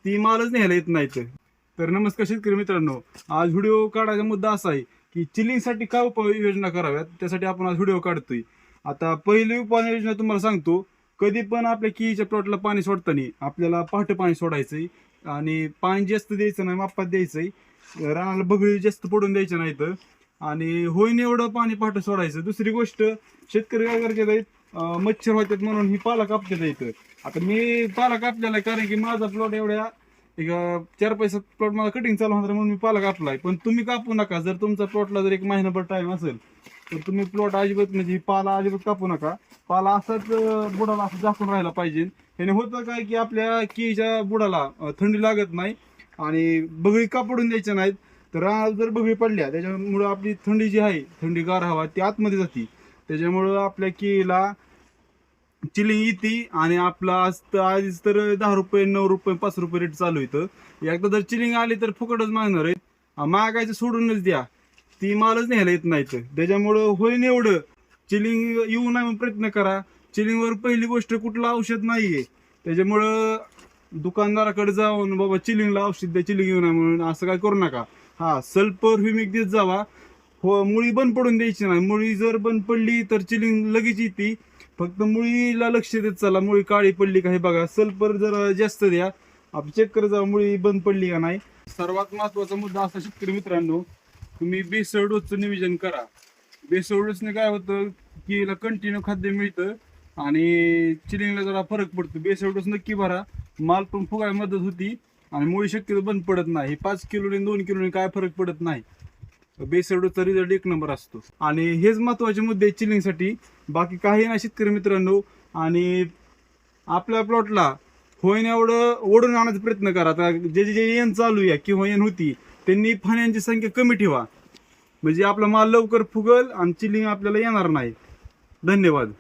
ती मालच न्यायला येत नाहीत. तर नमस्कार शेतकरी मित्रांनो, आज व्हिडिओ काढायचा मुद्दा असा आहे की चिलिंगसाठी काय उपाययोजना कराव्यात, त्यासाठी आपण आज व्हिडिओ काढतोय. आता पहिली उपाययोजना तुम्हाला सांगतो. कधी पण आपल्या केळीच्या प्लॉटला पाणी सोडताना आपल्याला पहाटे पाणी सोडायचंय आणि पाणी जास्त द्यायचं नाही, मापात द्यायचंय. रानाला बगळी जास्त पडून द्यायचं नाही तर, आणि होईन एवढं पाणी पहाटे सोडायचं. दुसरी गोष्ट, शेतकरी काय करतात आहेत, मच्छर होतात म्हणून ही पाला कापतात इथं. आता मी पाला कापलेला आहे कारण की माझा प्लॉट एवढ्या एक 4-5 प्लॉट मला कटिंग चालू होणार म्हणून मी पाला कापलाय. पण तुम्ही कापू नका. जर तुमचा प्लॉटला जर एक महिनाभर टाइम असेल तर तुम्ही प्लॉट अजिबात म्हणजे पाला अजिबात कापू नका. पाला असाच बुडाला असं झाकून राहायला पाहिजे. ह्याने होतं काय की आपल्या केळीच्या बुडाला थंडी लागत नाही आणि बगळी कापडून द्यायच्या नाहीत. तर रानात जर बगळी पडल्या त्याच्यामुळं आपली थंडी जी आहे, थंडी गार हवा ती आतमध्ये जाते. त्याच्यामुळं आपल्या केळीला चिलिंग येते. आणि आपला आधीच तर 10 रुपये, 9 रुपये, 5 रुपये रेट चालू येतं. एकदा जर चिलिंग आली तर फुकटच मागणार आहेत. मागायचं सोडूनच द्या, ती मालच न्यायला येत नाहीत. त्याच्यामुळं होईन एवढं चिलिंग येऊ नये म्हणून प्रयत्न करा. चिलिंगवर पहिली गोष्ट कुठलं औषध नाहीये. त्याच्यामुळं दुकानदाराकडे जाऊन बाबा चिलिंगला औषध द्या, चिलिंग येऊ नये म्हणून असं काय करू नका. हा, सल्फर ह्युमिक देत जावा. हो, मुळी बंद पडून द्यायची नाही. मुळी जर बंद पडली तर चिलिंग लगेच येते. फक्त मुळीला लक्ष देत चला, मुळी काळी पडली का हे बघा. सल्फर जरा जास्त द्या, आपण चेक करत जावा मुळी बंद पडली का नाही. सर्वात महत्वाचा मुद्दा असा शेतकरी मित्रांनो, तुम्ही बेसळ डोसचं नियोजन करा. बेसळ डोसने काय होतं की कंटिन्यू खाद्य मिळतं आणि चिलिंगला जरा फरक पडतो. बेसळ डोस नक्की भरा, माल पण फुगायला मदत होती आणि मुळी शक्यतो बंद पडत नाही. 5 किलोने 2 किलोने काय फरक पडत नाही. बेसळ डोसचा रिझल्ट 1 नंबर असतो. आणि हेच महत्वाचे मुद्दे चिलिंगसाठी, बाकी काही नाही शेतकरी मित्रांनो. आणि आपल्या प्लॉटला होईन एवढं ओढून आणायचा प्रयत्न करा. आता जे येण चालू आहे किंवा येण होती त्यांनी फाण्यांची संख्या कमी ठेवा, म्हणजे आपला माल लवकर फुगल आणि चिलिंग आपल्याला येणार नाही. धन्यवाद.